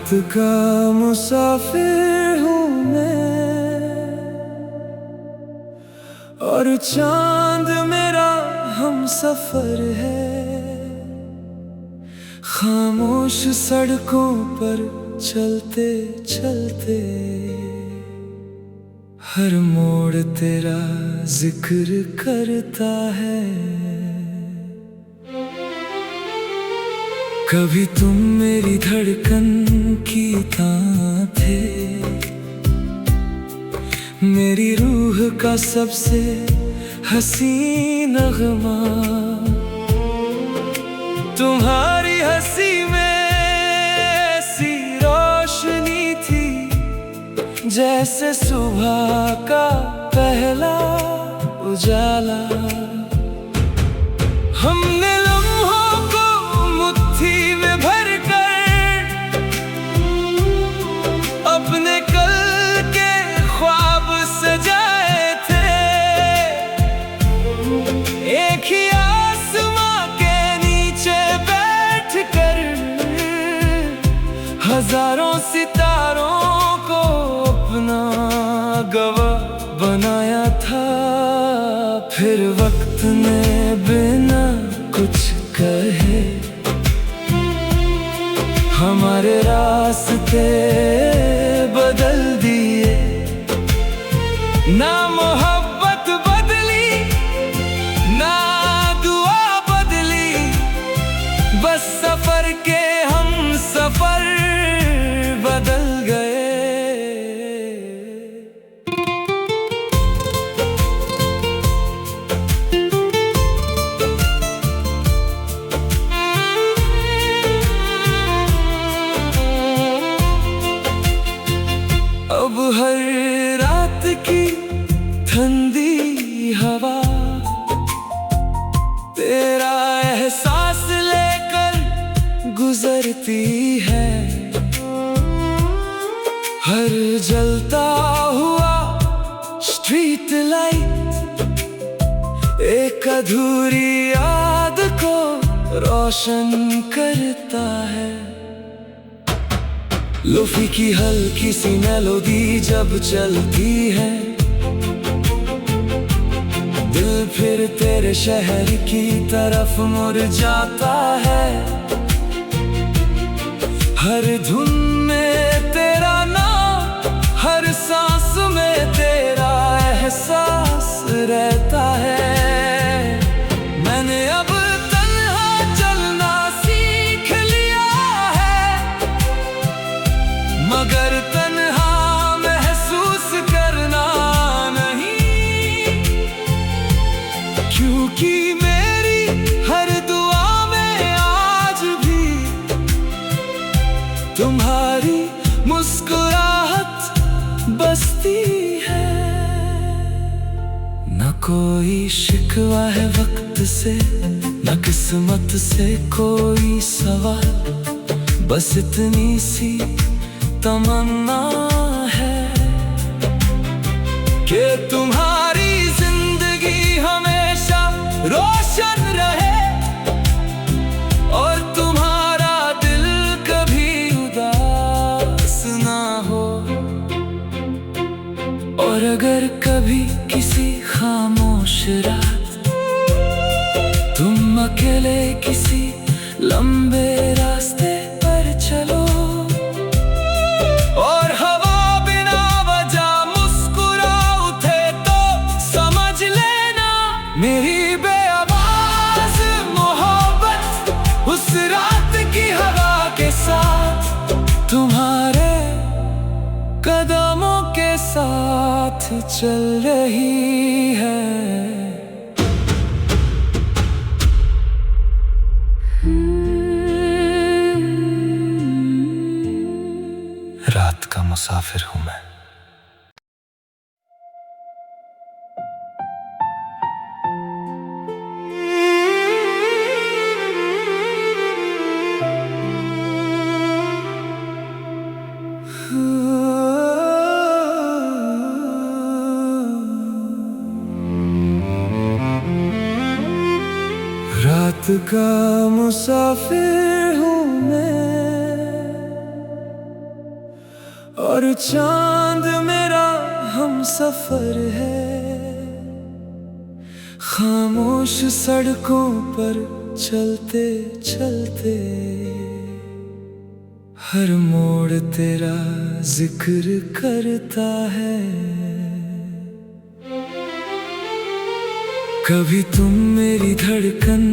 रात का मुसाफिर हूँ मैं, और चांद मेरा हम सफर है। खामोश सड़कों पर चलते चलते हर मोड़ तेरा जिक्र करता है। कभी तुम मेरी धड़कन की तान थे, मेरी रूह का सबसे हसीन नगमा। तुम्हारी हंसी में ऐसी रोशनी थी जैसे सुबह का पहला उजाला। हमने लम्हों को मुट्ठी में भरकर अपने कल के ख्वाब सजाए थे। एक ही आसमां के नीचे बैठकर हजारों सितारों को अपना गवाह बनाया था। फिर वक्त ने बिना कुछ कहे हमारे रास्ते बदल दिए। ना मोहब्बत बदली, ना दुआ बदली, बस सफर के हम सफर बदल गए। अब हर रात की ठंडी हवा तेरा एहसास लेकर गुजरती है। हर जलता हुआ स्ट्रीट लाइट एक अधूरी याद को रोशन करता है। लोफी की हल्की सी मेलोडी जब चलती है, दिल फिर तेरे शहर की तरफ मुड़ जाता है। हर धुन में तेरा नाम, हर सांस में तेरा एहसास रहता है। मैंने अब तन्हा चलना सीख लिया है, मगर तन्हा महसूस करना नहीं। क्योंकि मेरी हर दुआ में आज भी तुम्हारी मुस्कुराहट बसती है। न कोई शिकवा है वक्त से, न किस्मत से कोई सवाल, बस इतनी सी तमन्ना है कि तुम्हारी जिंदगी हमेशा रोशन रहे और तुम्हारा दिल कभी उदास ना हो। और अगर कभी किसी खामोश रात तुम अकेले किसी लंबे रास्ते पर चलो और हवा बिना वजह मुस्कुरा उठे, तो समझ लेना मेरी बेआवाज मोहब्बत उस रात की हवा के साथ तुम्हारे कदमों के साथ चल रही है। रात का मुसाफिर हूँ मैं। रात का मुसाफिर हूँ मैं, और चांद मेरा हम सफर है। खामोश सड़कों पर चलते चलते हर मोड़ तेरा जिक्र करता है। कभी तुम मेरी धड़कन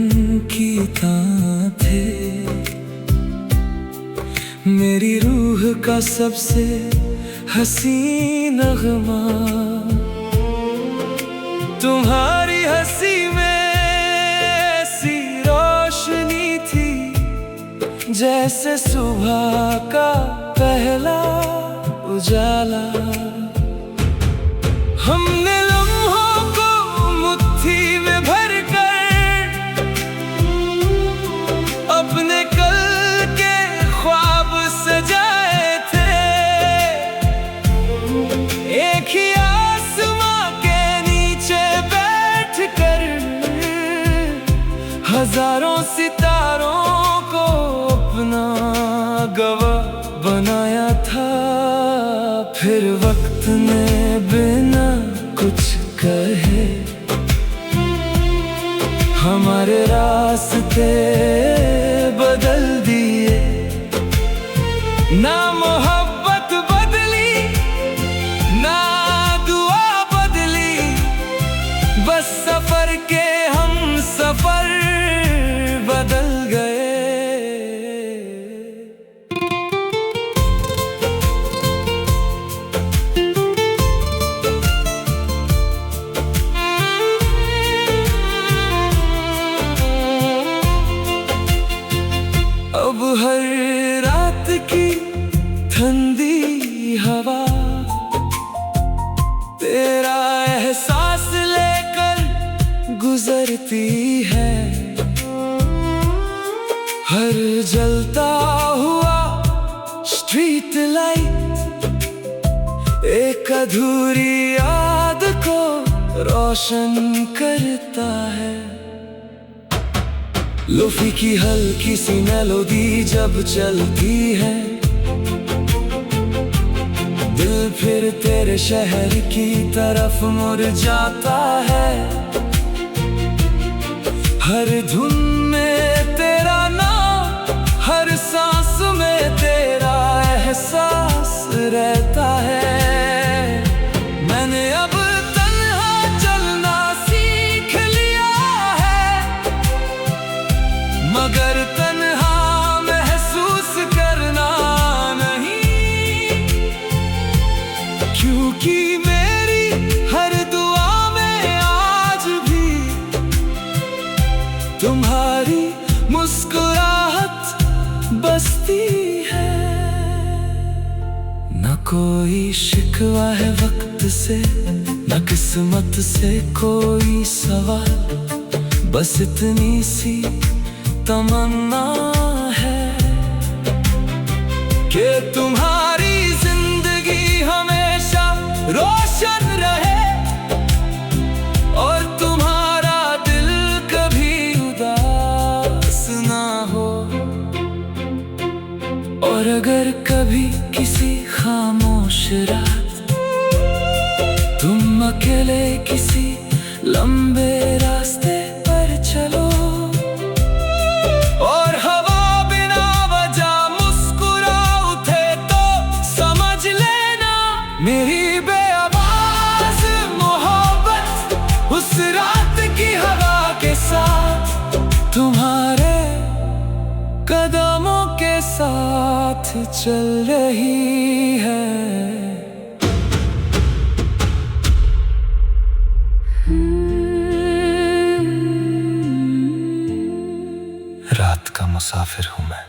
की तान थे, मेरी रूह का सबसे हसीन नगमा। तुम्हारी हंसी में ऐसी रोशनी थी जैसे सुबह का पहला उजाला। हमने लम्हों को मुट्ठी में भरकर अपने कल के ख्वाब सजाए थे। एक ही आसमां के नीचे बैठकर हजारों सितारों को अपना गवाह बनाया था। फिर वक्त ने बिना कुछ कहे हमारे रास्ते बदल दिए। ना मोहब्बत बदली ना दुआ बदली, बस सफर के हम सफर बदल गए। अब हर रात की ठंडी हवा तेरा एहसास लेकर गुजरती है। हर जलता हुआ स्ट्रीट लाइट एक अधूरी याद को रोशन करता है। लोफी की हल्की सी मेलोडी जब चलती है, दिल फिर तेरे शहर की तरफ मुड़ जाता है। हर धुन में तेरा नाम, हर सांस में तेरा एहसास रहता है। मैंने अब तन्हा चलना सीख लिया है, मगर तन्हा महसूस करना नहीं। क्योंकि मेरी हर दुआ में आज भी तुम्हारी मुस्कुराहट बसती है। न कोई शिकवा है वक्त से, न किस्मत से कोई सवाल, बस इतनी सी तमन्ना है कि तुम्हारी जिंदगी हमेशा रोशन रहे और तुम्हारा दिल कभी उदास ना हो। और अगर कभी किसी खामोश रात तुम अकेले किसी लंबे रास्ते पर चलो और हवा बिना वजह मुस्कुरा उठे, तो समझ लेना मेरी बेआवाज मोहब्बत उस रात की हवा के साथ तुम्हारे कदमों के साथ चल रही है। रात का मुसाफिर हूं मैं।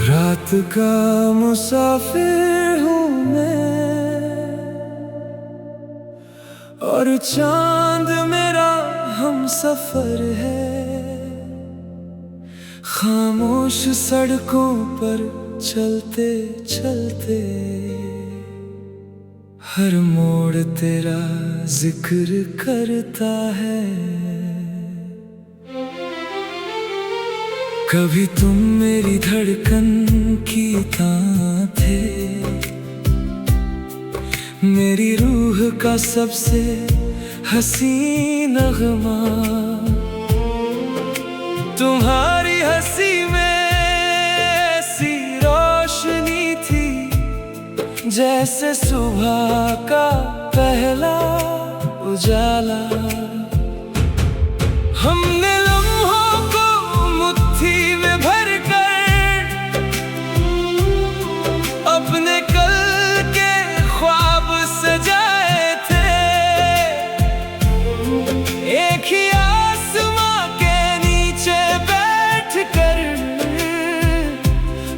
रात का मुसाफिर हूँ मैं और चांद मेरा हम सफर है। खामोश सड़कों पर चलते चलते हर मोड़ तेरा जिक्र करता है। कभी तुम मेरी धड़कन की तान थे, मेरी रूह का सबसे हसीन नगमा। तुम्हारी हंसी में ऐसी रोशनी थी जैसे सुबह का पहला उजाला। हमने लम्हों को मुट्ठी में भरकर अपने कल के ख्वाब सजाए थे। एक ही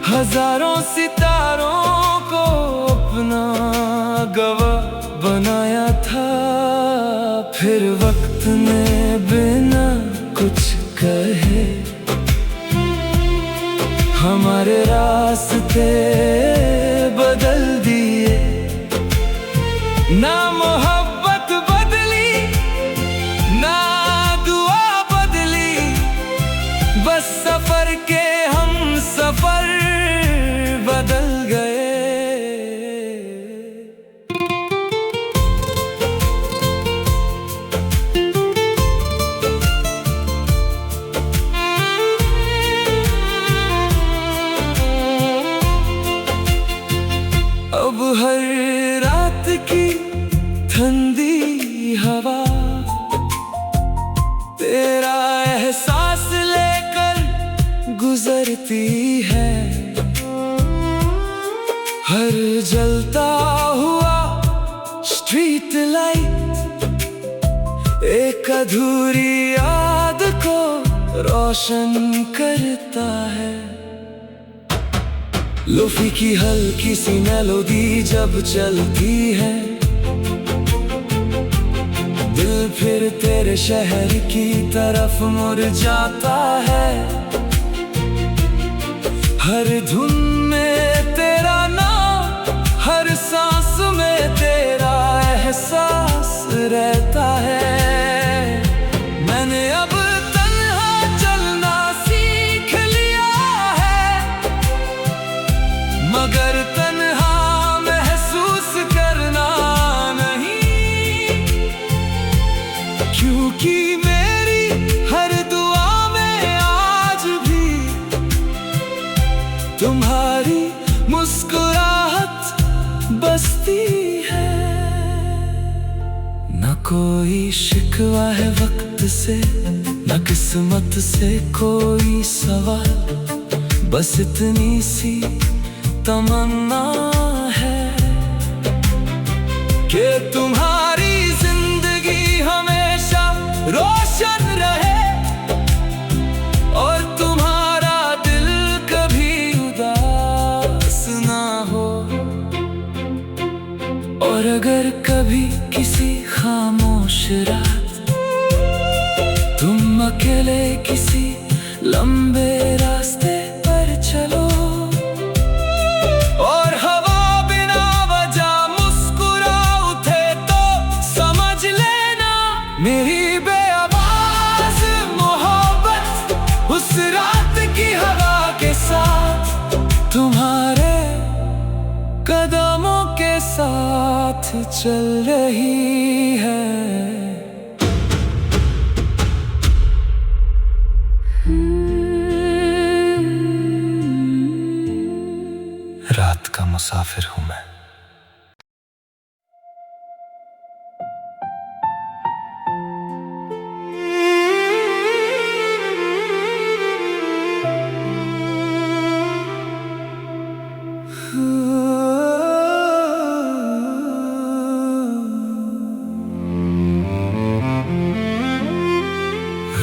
हजारों सितारों को अपना गवाह बनाया था। फिर वक्त ने बिना कुछ कहे हमारे रास्ते बदल दिए। ना मोहब्बत बदली ना दुआ बदली, बस सफर के हम सफर बदल गए। अब हर रात की ठंडी हवा तेरा एहसास लेकर गुजरती है। हर जलता हुआ स्ट्रीट लाइट एक अधूरी याद को रोशन करता है। लोफी की हल्की सी मेलोडी जब चलती है, दिल फिर तेरे शहर की तरफ मुड़ जाता है। हर धुन में तेरा नाम, हर सांस में तेरा एहसास रहता है। मैंने अब तन्हा चलना सीख लिया है, मगर तन्हा महसूस करना नहीं। क्योंकि मेरी हर दुआ में आज भी तुम्हारी मुस्कुराहट बसती है। न कोई शिकवा है वक्त से, न किस्मत से कोई सवाल, बस इतनी सी तमन्ना है कि तुम्हारी जिंदगी हमेशा रोशन रहे और तुम्हारा दिल कभी उदास ना हो। और अगर कभी किसी खामोश रात तुम अकेले किसी लंबे रास्ते पर चलो और हवा बिना वजह मुस्कुरा उठे, तो समझ लेना मेरी बेआवाज मोहब्बत उस रात की हवा के साथ तुम्हारे कदमों के साथ चल रही है। रात का मुसाफिर हूं मैं।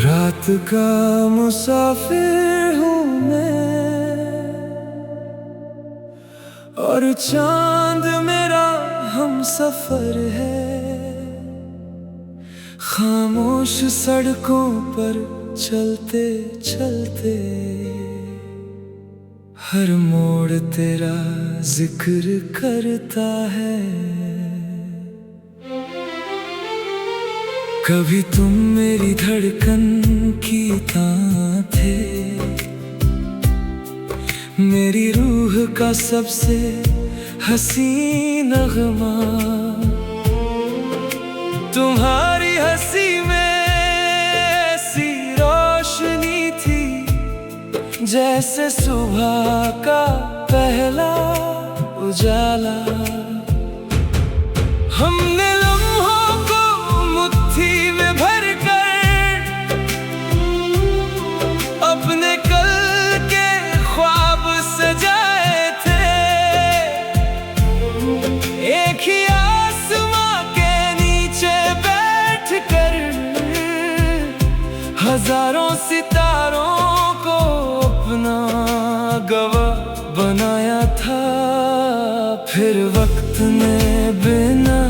रात का मुसाफिर हूँ मैं और चांद मेरा हमसफर है। खामोश सड़कों पर चलते चलते हर मोड़ तेरा जिक्र करता है। कभी तुम मेरी धड़कन की तान थे, मेरी रूह का सबसे हसीन नगमा। तुम्हारी हंसी में ऐसी रोशनी थी, जैसे सुबह का पहला उजाला। हमने लम्हों को मुट्ठी में भर कर अपने कल के ख्वाब सजाए थे। एक ही आसमां के नीचे बैठ कर हजारों सितारों को अपना गवाह बनाया था। फिर वक्त ने बिना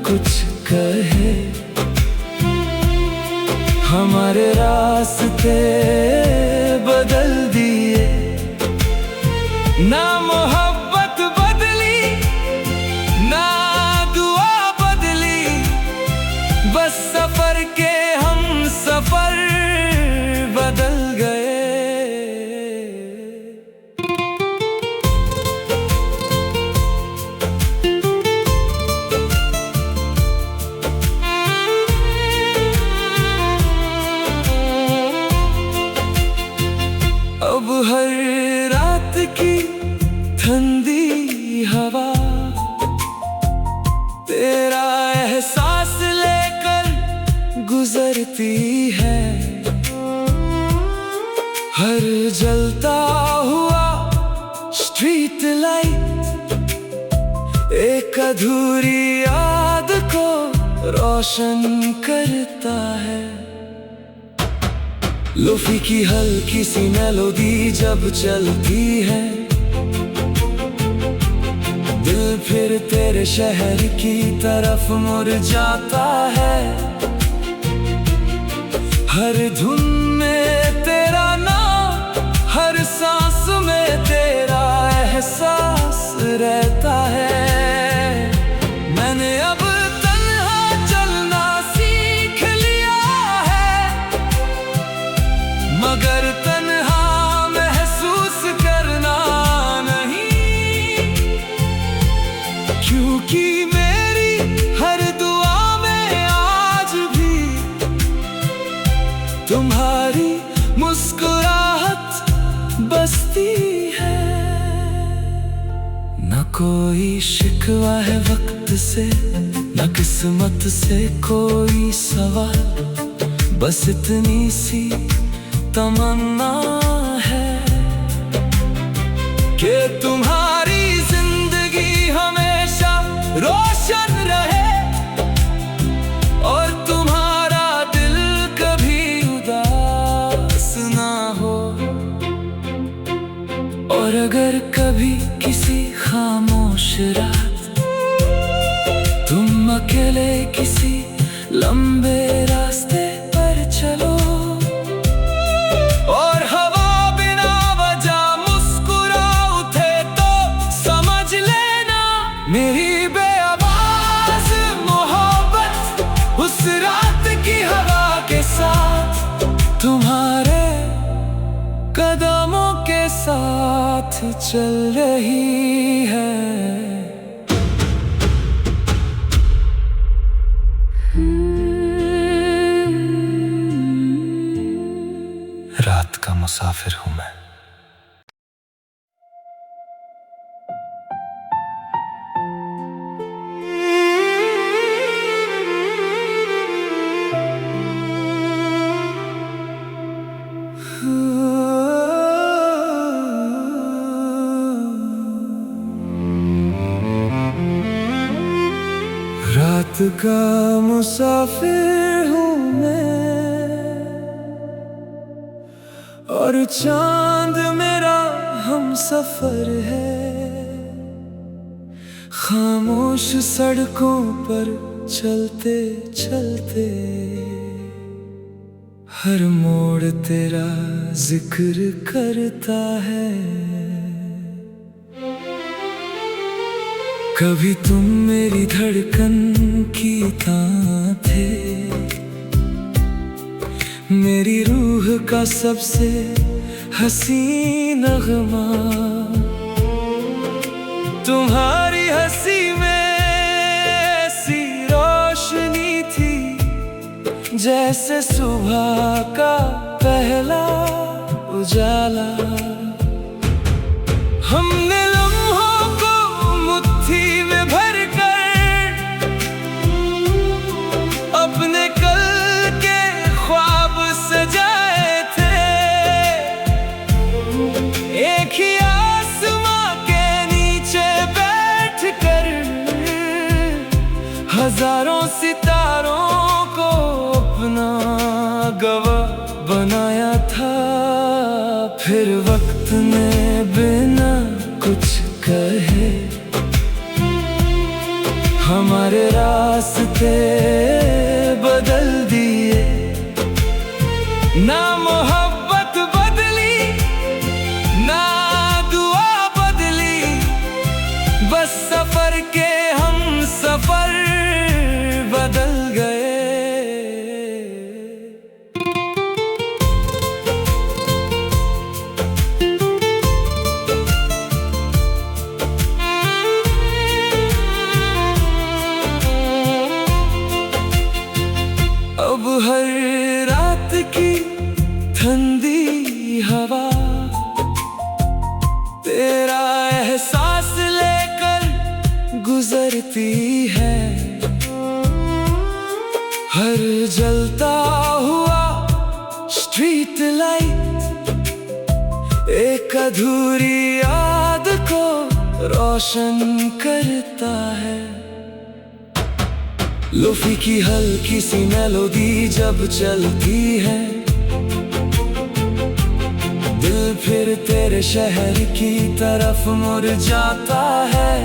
कुछ कहे हमारे रास्ते बदल दिए। ना मोहब्बत बदली, ना दुआ बदली, बस सफर के हम सफर बदल गए। अब हर रात की ठंडी हवा तेरा एहसास लेकर गुजरती है। हर जलता हुआ स्ट्रीट लाइट एक अधूरी याद को रोशन करता है। लोफी की हल्की सी मेलोडी जब चलती है, दिल फिर तेरे शहर की तरफ मुड़ जाता है। हर धुन में तेरा नाम, हर सांस में तेरा एहसास रहता है। मैंने अब तन्हा चलना सीख लिया है, मगर तन्हा महसूस करना नहीं। क्योंकि मेरी हर दुआ में आज भी तुम्हारी मुस्कुराहट बसती है। न कोई शिकवा है वक्त से, न किस्मत से कोई सवाल, बस इतनी सी तमन्ना है कि तुम्हारी जिंदगी हमेशा रोशन रहे और तुम्हारा दिल कभी उदास ना हो। और अगर कभी किसी खामोश रात तुम अकेले किसी लंबे रास्ते पर चलो और हवा बिना वजह मुस्कुरा उठे, तो समझ लेना मेरी बेआवाज मोहब्बत उस रात की हवा के साथ तुम्हारे कदमों के साथ चल रही है। रात का मुसाफिर हूं मैं। रात का मुसाफिर हूँ मैं और चांद मेरा हम सफर है। खामोश सड़कों पर चलते चलते हर मोड़ तेरा जिक्र करता है। कभी तुम मेरी धड़कन की तान थे, मेरी रूह का सबसे हसीन नगमा। तुम्हारी हंसी में ऐसी रोशनी थी, जैसे सुबह का पहला उजाला। हमने लम्हों को मुट्ठी में भरकर अपने कल के ख्वाब सजाए थे। एक ही आसमां के नीचे बैठकर हजारों सितारों को अपना गवाह बनाया था। फिर वक्त ने बिना कुछ कहे हमारे रास्ते बदल दिए। ना मोहब्बत बदली, ना दुआ बदली, बस सफर के हम सफर बदल गए। अब हर रात की ठंडी हवा तेरा एहसास लेकर गुजरती है। हर जलता हुआ स्ट्रीट लाइट एक अधूरी याद को रोशन करता है। लोफी की हल्की सी मेलोडी जब चलती है, दिल फिर तेरे शहर की तरफ मुड़ जाता है।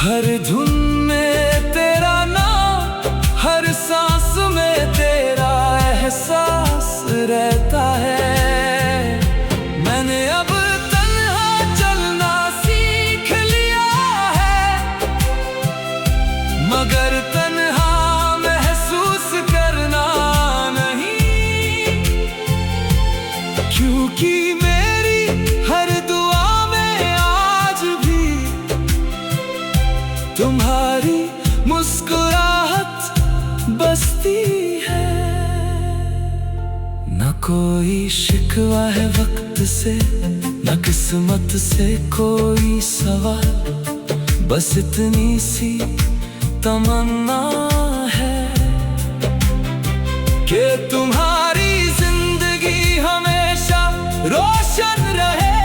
हर धुन में तेरा नाम, हर सांस में तेरा एहसास रहता है। मैंने अब मगर तन्हा महसूस करना नहीं, क्योंकि मेरी हर दुआ में आज भी तुम्हारी मुस्कुराहट बसती है। न कोई शिकवा है वक्त से, न किस्मत से कोई सवाल, बस इतनी सी तमन्ना है कि तुम्हारी जिंदगी हमेशा रोशन रहे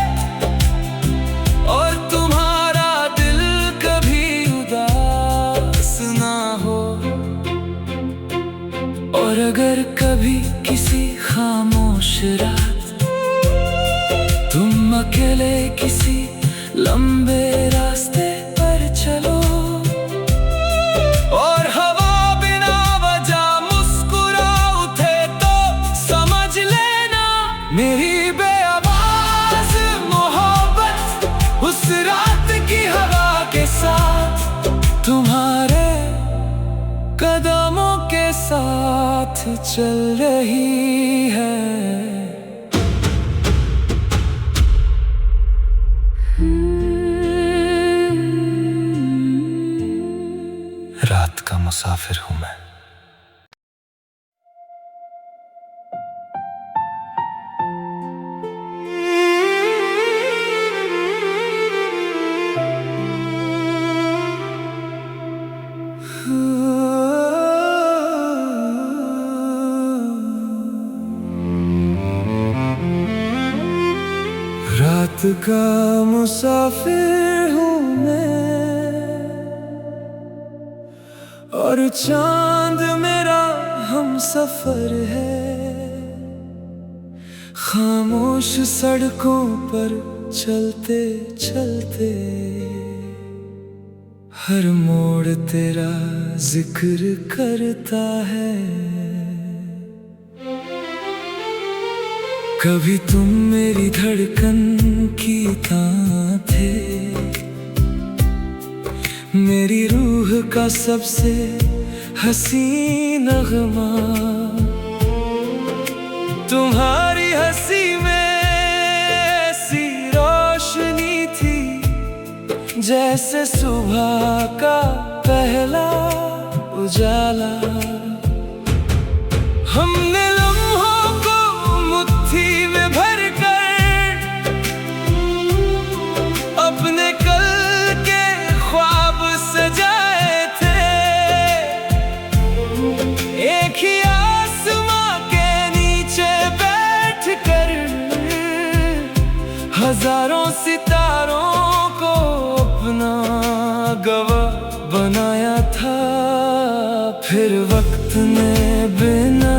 और तुम्हारा दिल कभी उदास ना हो। और अगर कभी किसी खामोश रात तुम अकेले किसी लंबे रास्ते पर चलो और हवा बिना वजह मुस्कुरा उठे, तो समझ लेना मेरी बेआवाज मोहब्बत उस रात की हवा के साथ तुम्हारे कदमों के साथ चल रही है। रात का मुसाफिर हूं मैं। रात का मुसाफिर हूं मैं और चांद मेरा हम सफर है। खामोश सड़कों पर चलते चलते हर मोड़ तेरा जिक्र करता है। कभी तुम मेरी धड़कन की तान थे, मेरी रूह का सबसे हसीन नगमा। तुम्हारी हंसी में ऐसी रोशनी थी जैसे सुबह का पहला उजाला। हमने लम्हों को मुट्ठी में भरकर अपने कल के ख्वाब सजाए थे। एक ही आसमां के नीचे बैठकर हजारों सितारों को अपना गवाह बनाया था। फिर वक्त ने बिना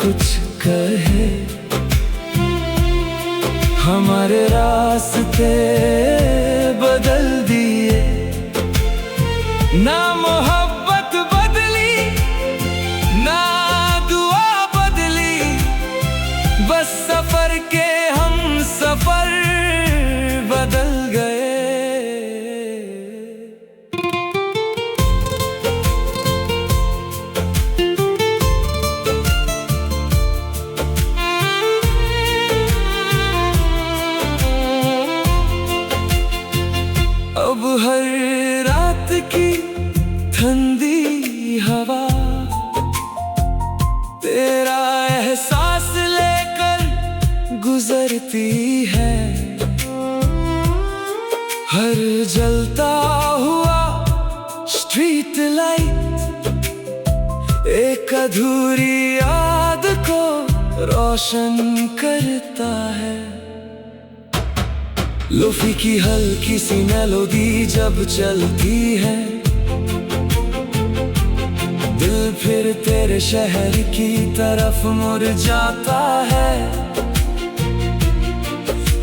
कुछ कहे हमारे रास्ते बदल दिए। ना मोहब्बत बदली ना दुआ बदली, बस सफर के हम सफर बदल गए। अब हर रात की ठंडी हवा तेरा एहसास लेकर गुजरती है। हर जलता हुआ स्ट्रीट लाइट एक अधूरी याद को रोशन करता है। लोफी की हल्की सी मेलोडी जब चलती है, दिल फिर तेरे शहर की तरफ मुड़ जाता है।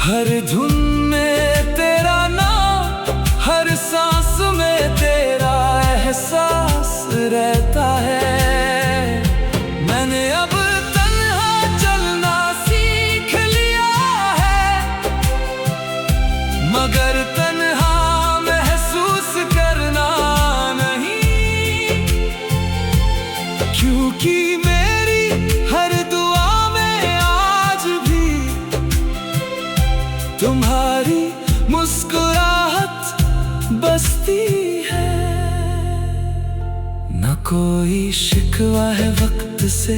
हर धुन में तेरा नाम, हर सांस में तेरा एहसास रहता है। मैंने अब तन्हा चलना सीख लिया है, मगर तन्हा महसूस करना नहीं। क्योंकि मेरी हर दुआ में आज भी तुम्हारी मुस्कुराहट बसती है। न कोई शिकवा है वक्त से,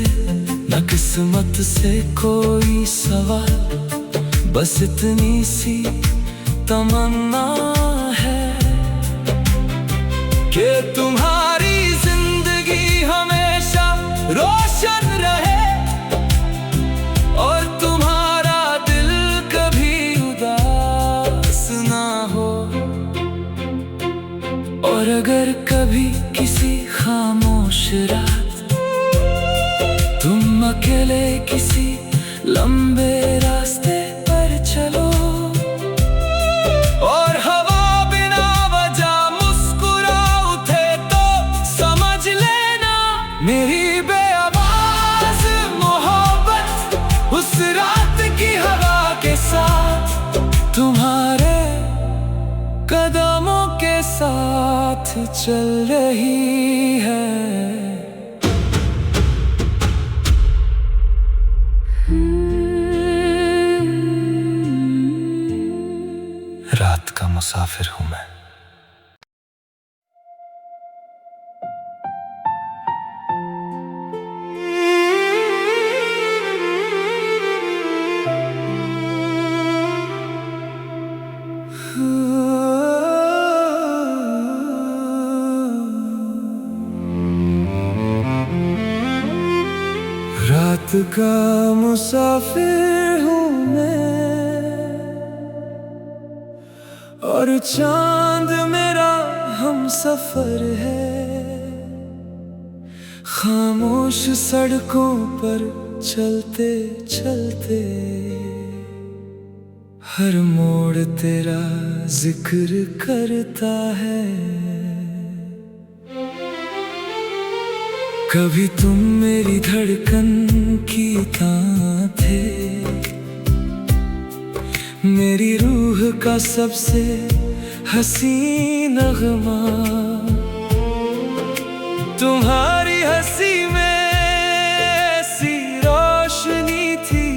न किस्मत से कोई सवाल, बस इतनी सी तमन्ना है कि तुम्हारी जिंदगी हमेशा रोशन रहे और तुम्हारा दिल कभी उदास ना हो। और अगर कभी किसी खामोश रात तुम अकेले किसी लंबे रास्ते पर चलो और हवा बिना वजह मुस्कुरा उठे, तो समझ लेना मेरी बेआवाज मोहब्बत उस रात की हवा के साथ तुम्हारे कदमों के साथ चल रही है। रात का मुसाफिर हूं मैं। रात का मुसाफिर हूँ मैं और चांद मेरा हमसफर है। खामोश सड़कों पर चलते चलते हर मोड़ तेरा जिक्र करता है। कभी तुम मेरी धड़कन की तान थे, मेरी रूह का सबसे हसीन नगमा। तुम्हारी हंसी में ऐसी रोशनी थी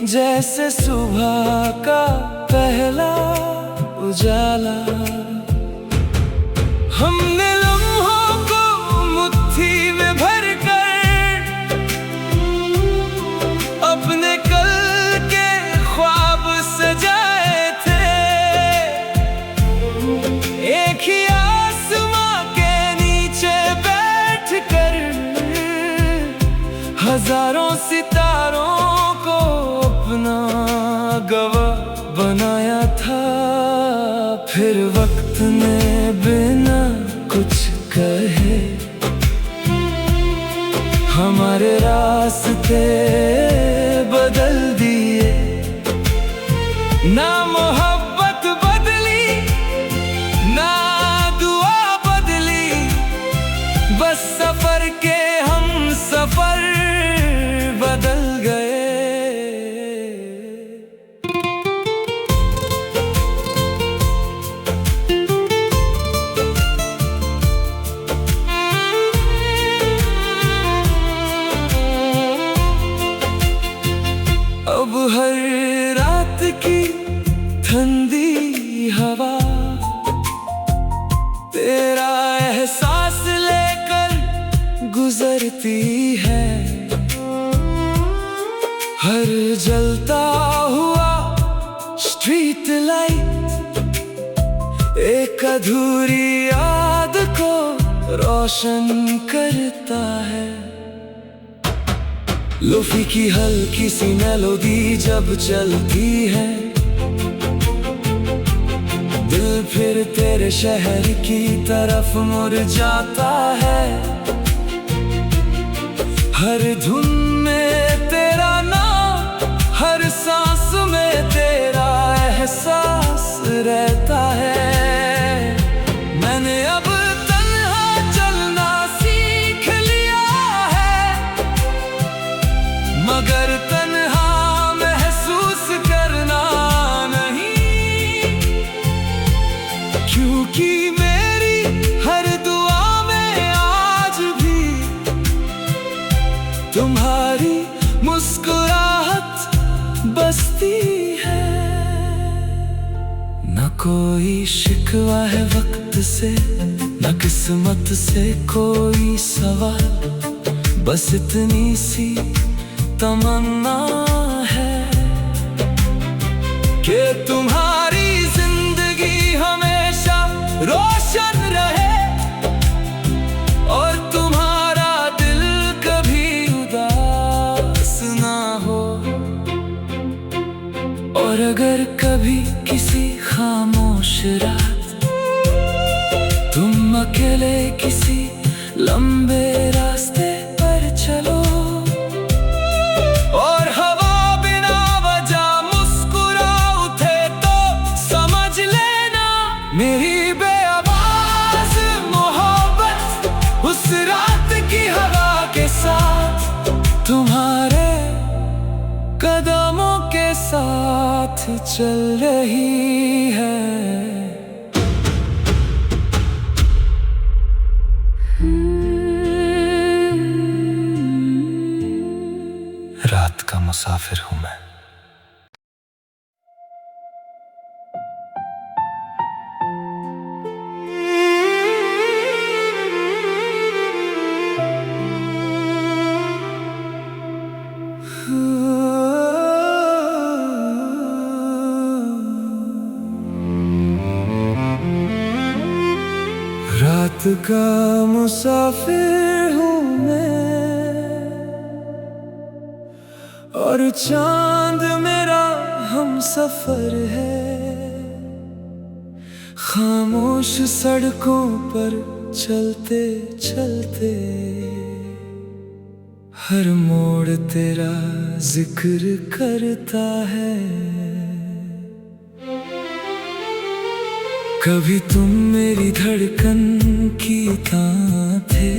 जैसे सुबह का पहला उजाला। हमने लम्हों को मुट्ठी में भरकर अपने कल के ख्वाब सजाए थे। एक ही आसमां के नीचे बैठकर हजारों सितारों को अपना गवाह बनाया था। फिर वक्त ने बिना कुछ कहे हमारे रास्ते बदल दिए। ना मोहब्बत बदली ना दुआ बदली, बस सफर के हम सफर बदल गए। अब हर रात की ठंडी हवा तेरा एहसास लेकर गुजरती है। हर जलता हुआ स्ट्रीट लाइट एक अधूरी याद को रोशन करता है। लोफी की हल्की सी मेलोडी जब चलती है, दिल फिर तेरे शहर की तरफ मुड़ जाता है। हर धुन में तेरा नाम, हर सांस में तेरा एहसास रहता है। मैंने अब तन्हा चलना सीख लिया है, मगर तन्हा महसूस करना नहीं। क्योंकि मेरी हर दुआ में आज भी तुम्हारी मुस्कुराहट बसती है। न कोई शिकवा है वक्त से, न किस्मत से कोई सवाल, बस इतनी सी तमन्ना है कि तुम्हारी जिंदगी हमेशा रोशन रहे और तुम्हारा दिल कभी उदास ना हो। और अगर कभी किसी खामोश रात तुम अकेले किसी लंबे रास्ते पर चलो और हवा बिना वजह मुस्कुरा उठे, तो समझ लेना मेरी बेआवाज मोहब्बत उस रात की हवा के साथ तुम्हारे कदमों के साथ चल रही है। रात का मुसाफिर हूं मैं। रात का मुसाफिर हूँ मैं और चांद मेरा हम सफर है। खामोश सड़कों पर चलते चलते हर मोड़ तेरा जिक्र करता है। कभी तुम मेरी धड़कन की तान थे,